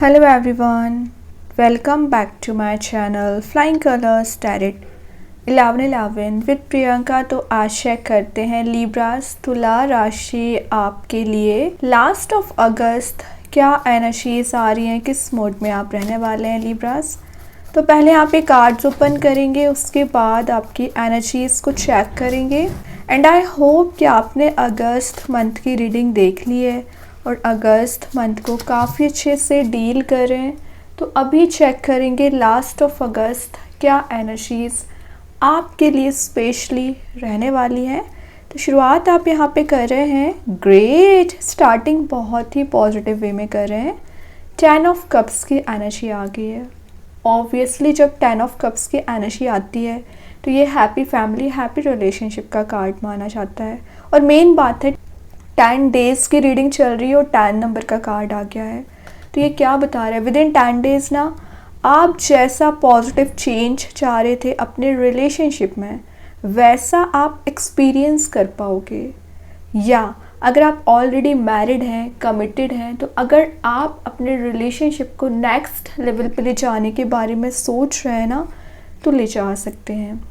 Hello everyone, welcome back to my channel Flying Colors Tarot 1111 with Priyanka. तो आशा करते हैं Libras तुला राशि आपके लिए लास्ट ऑफ अगस्त क्या एनर्जीज आ रही हैं, किस मोड में आप रहने वाले हैं लिब्रास। तो पहले यहाँ पे कार्ड्स ओपन करेंगे, उसके बाद आपकी एनर्जीज को चेक करेंगे एंड आई होप कि आपने अगस्त मंथ की रीडिंग देख ली है और अगस्त मंथ को काफ़ी अच्छे से डील करें। तो अभी चेक करेंगे लास्ट ऑफ अगस्त क्या एनर्जीज आपके लिए स्पेशली रहने वाली हैं। तो शुरुआत आप यहाँ पे कर रहे हैं, ग्रेट, स्टार्टिंग बहुत ही पॉजिटिव वे में कर रहे हैं। 10 ऑफ कप्स की एनर्जी आ गई है। ऑब्वियसली जब 10 ऑफ कप्स की एनर्जी आती है तो ये हैप्पी फैमिली, हैप्पी रिलेशनशिप का कार्ड माना जाता है। और मेन बात है 10 डेज़ की रीडिंग चल रही है और 10 नंबर का कार्ड आ गया है। तो ये क्या बता रहा है, विद इन 10 डेज़ ना आप जैसा पॉजिटिव चेंज चाह रहे थे अपने रिलेशनशिप में वैसा आप एक्सपीरियंस कर पाओगे। या अगर आप ऑलरेडी मैरिड हैं, कमिटेड हैं, तो अगर आप अपने रिलेशनशिप को नेक्स्ट लेवल पे ले जाने के बारे में सोच रहे हैं ना, तो ले जा सकते हैं।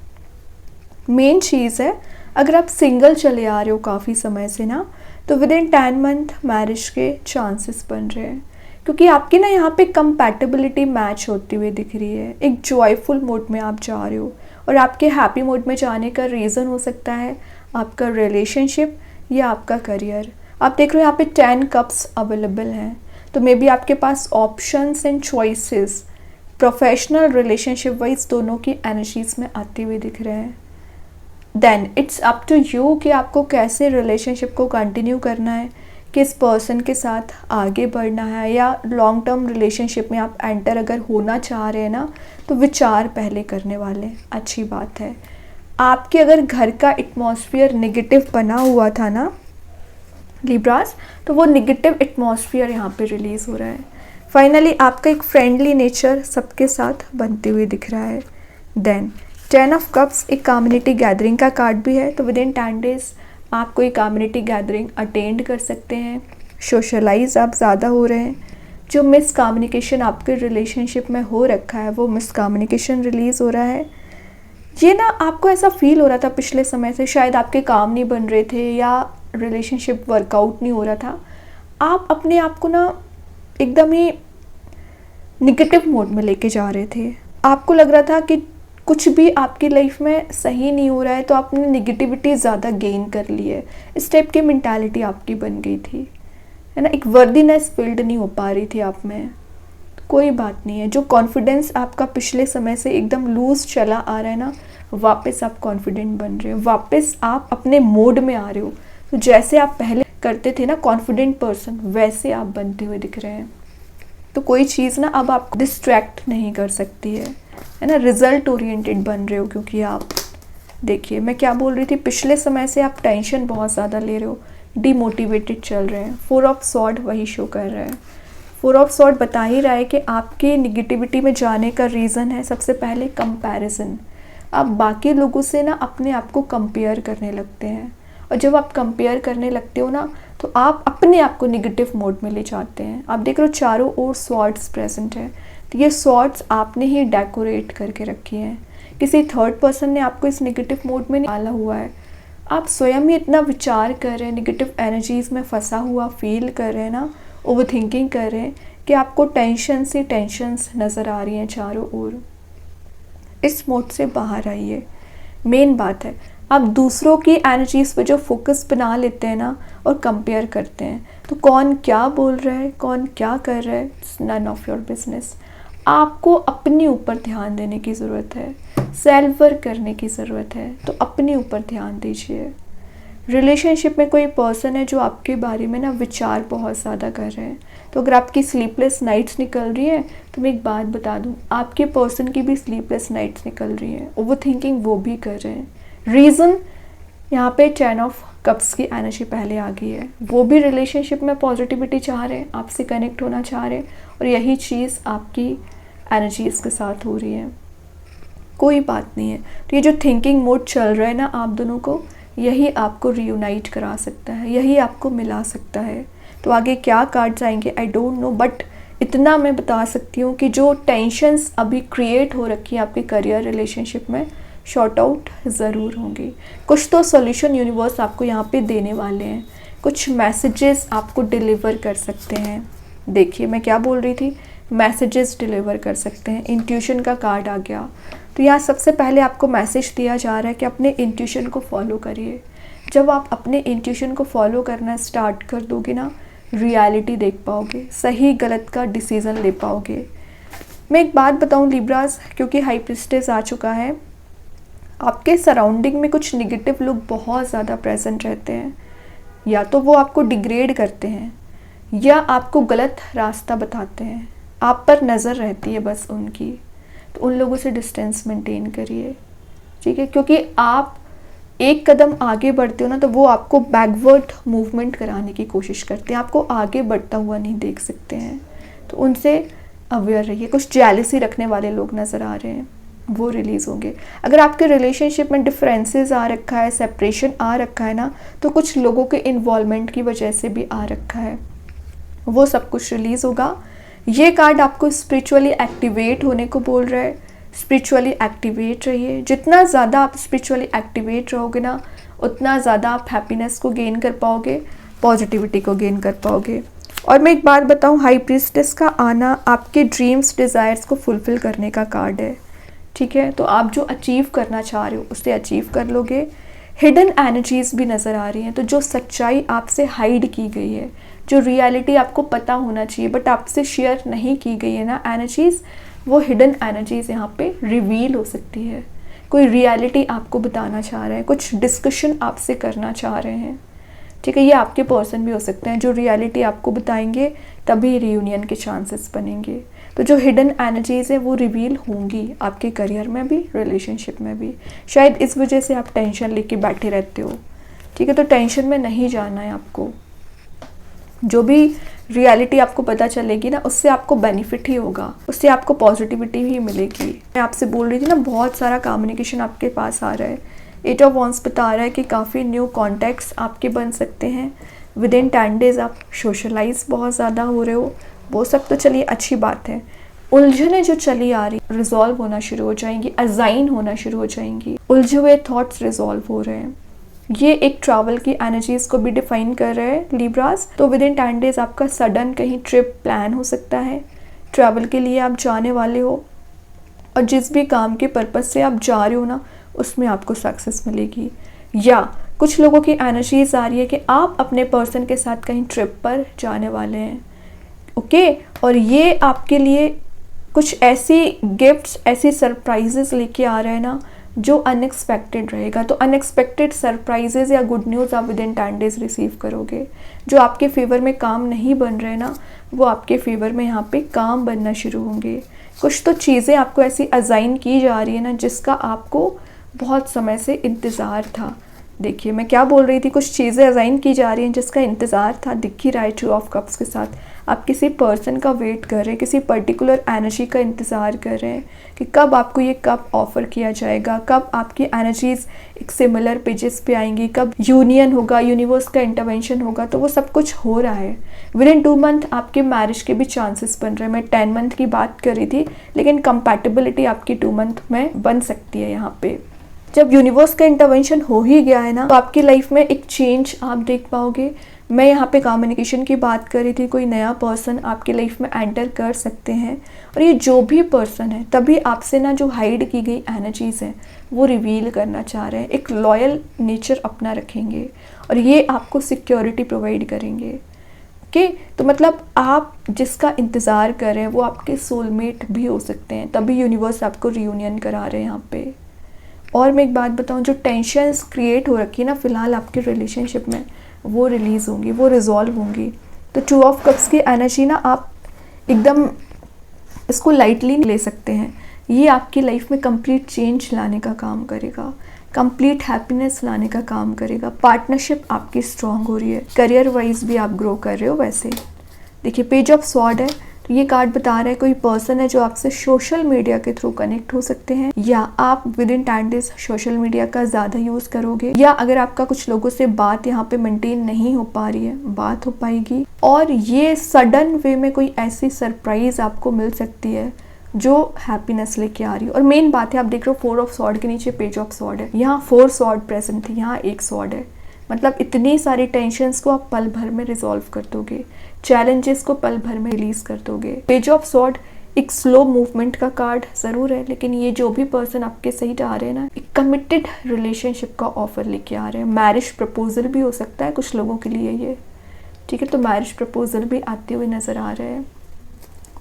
मेन चीज़ है, अगर आप सिंगल चले आ रहे हो काफ़ी समय से ना, तो विद इन 10 मंथ मैरिज के चांसेस बन रहे हैं, क्योंकि आपकी ना यहाँ पे कंपैटिबिलिटी मैच होती हुई दिख रही है। एक जॉयफुल मोड में आप जा रहे हो और आपके हैप्पी मोड में जाने का रीज़न हो सकता है आपका रिलेशनशिप या आपका करियर। आप देख रहे हो यहाँ पे 10 कप्स अवेलेबल हैं, तो मे बी आपके पास options and choices professional relationship wise दोनों की एनर्जीज में आती हुई दिख रहे हैं। Then it's up to you कि आपको कैसे रिलेशनशिप को कंटिन्यू करना है, किस पर्सन के साथ आगे बढ़ना है, या लॉन्ग टर्म रिलेशनशिप में आप एंटर अगर होना चाह रहे हैं ना, तो विचार पहले करने वाले अच्छी बात है। आपके अगर घर का एटमॉस्फेयर नेगेटिव बना हुआ था ना लिब्रास, तो वो नेगेटिव एटमॉस्फेयर यहाँ पे रिलीज़ हो रहा है। फाइनली आपका एक फ्रेंडली नेचर सबके साथ बनते हुए दिख रहा है। देन 10 ऑफ कप्स एक कम्युनिटी गैदरिंग का कार्ड भी है, तो विद इन 10 डेज़ आप कोई कम्युनिटी गैदरिंग अटेंड कर सकते हैं। सोशलाइज आप ज़्यादा हो रहे हैं। जो मिसकम्युनिकेशन आपके रिलेशनशिप में हो रखा है वो मिसकम्युनिकेशन रिलीज़ हो रहा है। ये ना आपको ऐसा फील हो रहा था पिछले समय से, शायद आपके काम नहीं बन रहे थे या रिलेशनशिप वर्कआउट नहीं हो रहा था। आप अपने आप को ना एकदम ही निगेटिव मोड में लेके जा रहे थे। आपको लग रहा था कि कुछ भी आपकी लाइफ में सही नहीं हो रहा है, तो आपने निगेटिविटी ज़्यादा गेन कर ली है। इस टाइप की मेंटालिटी आपकी बन गई थी, है ना। एक वर्दीनेस बिल्ड नहीं हो पा रही थी आप में। कोई बात नहीं है, जो कॉन्फिडेंस आपका पिछले समय से एकदम लूज चला आ रहा है ना, वापस आप कॉन्फिडेंट बन रहे हो, वापस आप अपने मोड में आ रहे हो। तो जैसे आप पहले करते थे ना कॉन्फिडेंट पर्सन, वैसे आप बनते हुए दिख रहे हैं। तो कोई चीज़ ना अब आपको डिस्ट्रैक्ट नहीं कर सकती है ना। रिजल्ट ओरिएंटेड बन रहे हो, क्योंकि आप देखिए मैं क्या बोल रही थी, पिछले समय से आप टेंशन बहुत ज़्यादा ले रहे हो, डिमोटिवेटेड चल रहे हैं। 4 ऑफ सॉर्ड वही शो कर रहा है। 4 ऑफ सॉर्ड बता ही रहा है कि आपके निगेटिविटी में जाने का रीज़न है सबसे पहले कंपैरिजन। आप बाकी लोगों से ना अपने आप को कंपेयर करने लगते हैं, और जब आप कंपेयर करने लगते हो ना, तो आप अपने आप को निगेटिव मोड में ले जाते हैं। आप देख रहे हो चारों ओर स्वॉर्ड्स प्रेजेंट है, तो ये स्वॉर्ड्स आपने ही डेकोरेट करके रखी हैं। किसी थर्ड पर्सन ने आपको इस नेगेटिव मोड में डाला हुआ है। आप स्वयं ही इतना विचार कर रहे हैं, नेगेटिव एनर्जीज में फंसा हुआ फील कर रहे हैं ना, ओवर थिंकिंग कर रहे हैं कि आपको टेंशन से टेंशन्स नज़र आ रही हैं चारों ओर। इस मोड से बाहर आइए। मेन बात है, आप दूसरों की एनर्जीज पे जो फोकस बना लेते हैं ना और कंपेयर करते हैं, तो कौन क्या बोल रहा है, कौन क्या कर रहा है, it's none of your business. आपको अपने ऊपर ध्यान देने की ज़रूरत है, सेल्फ वर्क करने की ज़रूरत है, तो अपने ऊपर ध्यान दीजिए। रिलेशनशिप में कोई पर्सन है जो आपके बारे में ना विचार बहुत ज़्यादा कर रहे हैं, तो अगर आपकी स्लीपलेस नाइट्स निकल रही है, तो मैं एक बात बता दूं, आपके पर्सन की भी स्लीपलेस नाइट्स निकल रही हैं, ओवर थिंकिंग वो भी कर रहे हैं। रीज़न यहाँ पे 10 ऑफ कप्स की एनर्जी पहले आ गई है। वो भी रिलेशनशिप में पॉजिटिविटी चाह रहे हैं, आपसे कनेक्ट होना चाह रहे हैं, और यही चीज़ आपकी एनर्जीज के साथ हो रही है। कोई बात नहीं है, तो ये जो थिंकिंग मोड चल रहा है ना आप दोनों को, यही आपको रियूनाइट करा सकता है, यही आपको मिला सकता है। तो आगे क्या कार्ड्स आएंगे आई डोंट नो, बट इतना मैं बता सकती हूँ कि जो टेंशन्स अभी क्रिएट हो रखी है आपके करियर रिलेशनशिप में, शॉर्ट आउट ज़रूर होंगी। कुछ तो सॉल्यूशन यूनिवर्स आपको यहाँ पे देने वाले हैं, कुछ मैसेजेस आपको डिलीवर कर सकते हैं। देखिए मैं क्या बोल रही थी, मैसेजेस डिलीवर कर सकते हैं। इंट्यूशन का कार्ड आ गया, तो यहाँ सबसे पहले आपको मैसेज दिया जा रहा है कि अपने इंट्यूशन को फॉलो करिए। जब आप अपने इंट्यूशन को फॉलो करना स्टार्ट कर दोगे ना, रियलिटी देख पाओगे, सही गलत का डिसीज़न ले पाओगे। मैं एक बात बताऊँ लिब्रास, क्योंकि हाई प्रीस्टेस आ चुका है, आपके सराउंडिंग में कुछ निगेटिव लोग बहुत ज़्यादा प्रेजेंट रहते हैं। या तो वो आपको डिग्रेड करते हैं या आपको गलत रास्ता बताते हैं, आप पर नज़र रहती है बस उनकी। तो उन लोगों से डिस्टेंस मेंटेन करिए, ठीक है, क्योंकि आप एक कदम आगे बढ़ते हो ना, तो वो आपको बैकवर्ड मूवमेंट कराने की कोशिश करते हैं, आपको आगे बढ़ता हुआ नहीं देख सकते हैं। तो उनसे अवेयर रहिए। कुछ जेलसी रखने वाले लोग नज़र आ रहे हैं, वो रिलीज़ होंगे। अगर आपके रिलेशनशिप में डिफरेंसेस आ रखा है, सेपरेशन आ रखा है ना, तो कुछ लोगों के इन्वॉल्वमेंट की वजह से भी आ रखा है, वो सब कुछ रिलीज़ होगा। ये कार्ड आपको स्पिरिचुअली एक्टिवेट होने को बोल रहा है। स्पिरिचुअली एक्टिवेट रहिए। जितना ज़्यादा आप स्पिरिचुअली एक्टिवेट रहोगे ना, उतना ज़्यादा आप हैप्पीनेस को गेन कर पाओगे, पॉजिटिविटी को गेन कर पाओगे। और मैं एक बात बताऊं, हाई प्रीस्टेस का आना आपके ड्रीम्स, डिज़ायर्स को फुलफ़िल करने का कार्ड है, ठीक है। तो आप जो अचीव करना चाह रहे हो उसे अचीव कर लोगे। हिडन एनर्जीज़ भी नज़र आ रही हैं, तो जो सच्चाई आपसे हाइड की गई है, जो रियलिटी आपको पता होना चाहिए बट आपसे शेयर नहीं की गई है ना एनर्जीज़, वो हिडन एनर्जीज़ यहाँ पे रिवील हो सकती है। कोई रियलिटी आपको बताना चाह रहे हैं, कुछ डिस्कशन आपसे करना चाह रहे हैं, ठीक है। ये आपके पर्सन भी हो सकते हैं जो रियलिटी आपको बताएंगे, तभी रियूनियन के चांसेस बनेंगे। तो जो हिडन एनर्जीज़ है वो रिवील होंगी आपके करियर में भी, रिलेशनशिप में भी। शायद इस वजह से आप टेंशन लेके बैठे रहते हो, ठीक है। तो टेंशन में नहीं जाना है आपको। जो भी रियलिटी आपको पता चलेगी ना, उससे आपको बेनिफिट ही होगा, उससे आपको पॉजिटिविटी ही मिलेगी। मैं आपसे बोल रही थी ना, बहुत सारा कम्युनिकेशन आपके पास आ रहा है। 8 ऑफ वॉन्ड्स बता रहा है कि काफ़ी न्यू कॉन्टैक्ट्स आपके बन सकते हैं। विद इन 10 डेज़ आप सोशलाइज बहुत ज़्यादा हो रहे हो, वो सब तो चलिए अच्छी बात है। उलझने जो चली आ रही रिजॉल्व होना शुरू हो जाएंगी, अजाइन होना शुरू हो जाएंगी, उलझे हुए थॉट्स रिजॉल्व हो रहे हैं। ये एक ट्रैवल की एनर्जीज को भी डिफाइन कर रहे हैं लिब्रास। तो विद इन 10 डेज आपका सडन कहीं ट्रिप प्लान हो सकता है, ट्रैवल के लिए आप जाने वाले हो, और जिस भी काम के पर्पज़ से आप जा रहे हो ना, उसमें आपको सक्सेस मिलेगी। या कुछ लोगों की एनर्जीज आ रही है कि आप अपने पर्सन के साथ कहीं ट्रिप पर जाने वाले हैं, ओके। और ये आपके लिए कुछ ऐसी गिफ्ट्स, ऐसी सरप्राइजेस लेके आ रहे हैं ना, जो अनएक्सपेक्टेड रहेगा। तो अनएक्सपेक्टेड सरप्राइजेज या गुड न्यूज़ आप विद इन 10 डेज रिसीव करोगे। जो आपके फेवर में काम नहीं बन रहे ना, वो आपके फेवर में यहाँ पे काम बनना शुरू होंगे। कुछ तो चीज़ें आपको ऐसी अजाइन की जा रही है ना, जिसका आपको बहुत समय से इंतज़ार था। देखिए मैं क्या बोल रही थी, कुछ चीज़ें अजाइन की जा रही हैं जिसका इंतज़ार था, दिख ही रहा है 2 ऑफ कप्स के साथ। आप किसी पर्सन का वेट कर रहे हैं, किसी पर्टिकुलर एनर्जी का इंतज़ार कर रहे हैं कि कब आपको ये कप ऑफ़र किया जाएगा, कब आपकी एनर्जीज़ एक सिमिलर पेजेस पे आएंगी, कब यूनियन होगा, यूनिवर्स का इंटरवेंशन होगा। तो वो सब कुछ हो रहा है। विद इन 2 मंथ आपके मैरिज के भी चांसेस बन रहे हैं। मैं 10 मंथ की बात कर रही थी, लेकिन कंपैटिबिलिटी आपकी 2 मंथ में बन सकती है। यहाँ पे जब यूनिवर्स का इंटरवेंशन हो ही गया है ना, तो आपकी लाइफ में एक चेंज आप देख पाओगे। मैं यहाँ पे कम्युनिकेशन की बात कर रही थी, कोई नया पर्सन आपकी लाइफ में एंटर कर सकते हैं, और ये जो भी पर्सन है तभी आपसे ना जो हाइड की गई एनर्जीज़ हैं वो रिवील करना चाह रहे हैं। एक लॉयल नेचर अपना रखेंगे और ये आपको सिक्योरिटी प्रोवाइड करेंगे, ओके। तो मतलब आप जिसका इंतज़ार कर रहे हैं वो आपके सोलमेट भी हो सकते हैं, तभी यूनिवर्स आपको रियूनियन करा रहे हैं यहाँ पे। और मैं एक बात बताऊँ, जो टेंशन्स क्रिएट हो रखी है ना फ़िलहाल आपके रिलेशनशिप में, वो रिलीज़ होंगी, वो रिजॉल्व होंगी। तो 2 ऑफ कप्स की एनर्जी ना, आप एकदम इसको लाइटली ले सकते हैं। ये आपकी लाइफ में कंप्लीट चेंज लाने का काम करेगा, कंप्लीट हैप्पीनेस लाने का काम करेगा। पार्टनरशिप आपकी स्ट्रांग हो रही है, करियर वाइज भी आप ग्रो कर रहे हो। वैसे देखिए पेज ऑफ स्वॉर्ड है, ये कार्ड बता रहा है कोई पर्सन है जो आपसे सोशल मीडिया के थ्रू कनेक्ट हो सकते हैं, या आप with in 10 days social media का ज़्यादा यूज़ करोगे, या अगर आपका कुछ लोगों से बात यहाँ पे मेंटेन नहीं हो पा रही है, बात हो पाएगी। और ये सडन वे में कोई ऐसी सरप्राइज आपको मिल सकती है जो हैप्पीनेस लेके आ रही है। और मेन बात है, आप देख रहे हो 4 ऑफ सॉर्ड के नीचे पेज ऑफ सॉर्ड है, यहाँ 4 सॉर्ड प्रेजेंट है, यहाँ 1 सॉर्ड है। मतलब इतनी सारी टेंशन्स को आप पल भर में रिजॉल्व कर दोगे, चैलेंजेस को पल भर में रिलीज कर दोगे। पेज ऑफ सॉर्ड एक स्लो मूवमेंट का कार्ड ज़रूर है, लेकिन ये जो भी पर्सन आपके सही जा रहे हैं ना, एक कमिटेड रिलेशनशिप का ऑफर लेके आ रहे हैं। मैरिज प्रपोजल भी हो सकता है कुछ लोगों के लिए ये, ठीक है। तो मैरिज प्रपोजल भी आते हुए नजर आ रहे हैं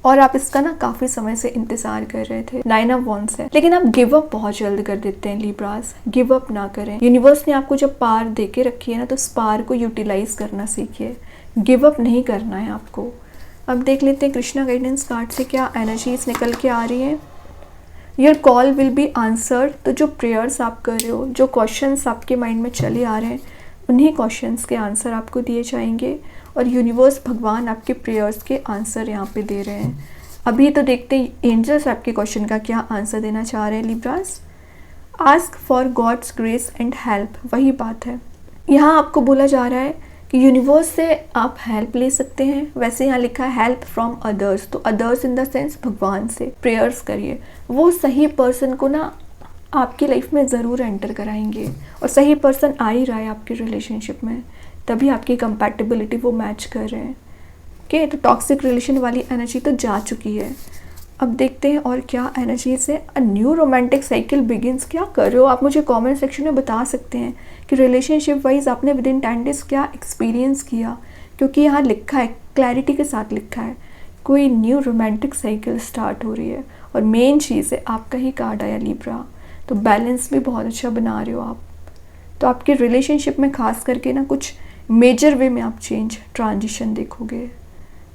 और आप इसका ना काफ़ी समय से इंतज़ार कर रहे थे। 9 ऑफ वॉन्ड्स है, लेकिन आप गिव अप बहुत जल्द कर देते हैं लिब्रास। गिव अप ना करें। यूनिवर्स ने आपको जब पार दे के रखी है ना, तो उस पार को यूटिलाइज करना सीखिए, गिव अप नहीं करना है आपको। अब देख लेते हैं कृष्णा गाइडेंस कार्ड से क्या एनर्जीज निकल के आ रही हैं। Your call will be answered. तो जो प्रेयर्स आप कर रहे हो, जो क्वेश्चंस आपके माइंड में चले आ रहे हैं, उन्हीं क्वेश्चंस के आंसर आपको दिए जाएंगे और यूनिवर्स भगवान आपके प्रेयर्स के आंसर यहाँ पे दे रहे हैं। अभी तो देखते हैं एंजल्स आपके क्वेश्चन का क्या आंसर देना चाह रहे हैं Libras. Ask for God's grace and help, वही बात है। यहाँ आपको बोला जा रहा है कि यूनिवर्स से आप हेल्प ले सकते हैं। वैसे यहाँ लिखा है हेल्प फ्रॉम अदर्स, तो अदर्स इन द सेंस भगवान से प्रेयर्स करिए। वो सही पर्सन को ना आपकी लाइफ में ज़रूर एंटर कराएंगे, और सही पर्सन आ ही रहा है आपके रिलेशनशिप में, तभी आपकी कंपैटिबिलिटी वो मैच कर रहे हैं। ओके, तो टॉक्सिक रिलेशन वाली एनर्जी तो जा चुकी है। अब देखते हैं और क्या एनर्जी से a new romantic cycle begins. क्या कर रहे हो आप, मुझे कमेंट सेक्शन में बता सकते हैं कि रिलेशनशिप वाइज आपने विद इन 10 डेज क्या एक्सपीरियंस किया, क्योंकि यहाँ लिखा है, क्लैरिटी के साथ लिखा है, कोई न्यू रोमांटिक साइकिल स्टार्ट हो रही है। और मेन चीज़ है आपका ही कार्ड आया लिब्रा, तो बैलेंस भी बहुत अच्छा बना रहे हो आप। तो आपके रिलेशनशिप में खास करके ना कुछ मेजर वे में आप चेंज ट्रांजिशन देखोगे,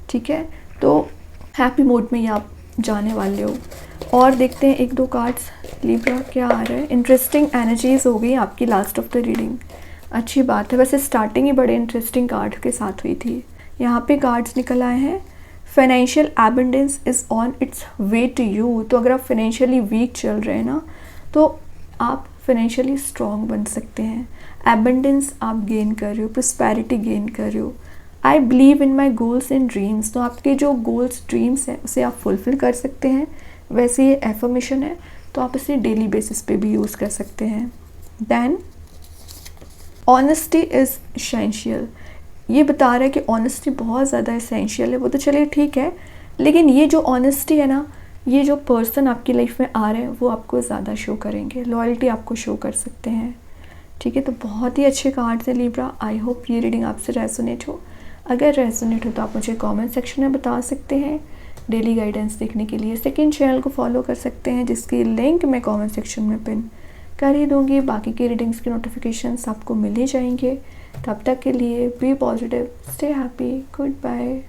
ठीक है। तो हैप्पी मोड में ये आप जाने वाले हो। और देखते हैं 1-2 कार्ड्स लिब्रा क्या आ रहा है। इंटरेस्टिंग एनर्जीज हो गई आपकी लास्ट ऑफ द रीडिंग, अच्छी बात है। वैसे स्टार्टिंग ही बड़े इंटरेस्टिंग कार्ड के साथ हुई थी। यहाँ पे कार्ड्स निकल आए हैं, financial abundance is on its way to you. तो अगर आप फाइनेंशियली वीक चल रहे हैं ना, तो आप फाइनेंशियली स्ट्रॉन्ग बन सकते हैं। एबंडेंस आप गेन कर रहे हो, प्रॉस्पेरिटी गेन कर रहे हो। I believe in my goals and dreams, तो आपके जो गोल्स ड्रीम्स हैं उसे आप फुलफिल कर सकते हैं। वैसे ये एफर्मेशन है, तो आप इसे डेली बेसिस पे भी यूज़ कर सकते हैं। देन ऑनेस्टी इज़ एसेंशियल, ये बता रहा है कि ऑनेस्टी बहुत ज़्यादा एसेंशियल है। वो तो चलिए ठीक है, लेकिन ये जो ऑनेस्टी है ना, ये जो पर्सन आपकी लाइफ में आ रहे हैं वो आपको ज़्यादा शो करेंगे, लॉयल्टी आपको शो कर सकते हैं, ठीक है। तो बहुत ही अच्छे कार्ड्स हैं लिब्रा। आई होप ये रीडिंग आपसे रेजोनेट हो। अगर रेजोनेट हो तो आप मुझे कमेंट सेक्शन में बता सकते हैं। डेली गाइडेंस देखने के लिए सेकंड चैनल को फॉलो कर सकते हैं, जिसकी लिंक मैं कमेंट सेक्शन में पिन कर ही दूँगी। बाकी की रीडिंग्स के नोटिफिकेशंस आपको मिल ही जाएंगे। तब तक के लिए be positive, stay happy, good bye.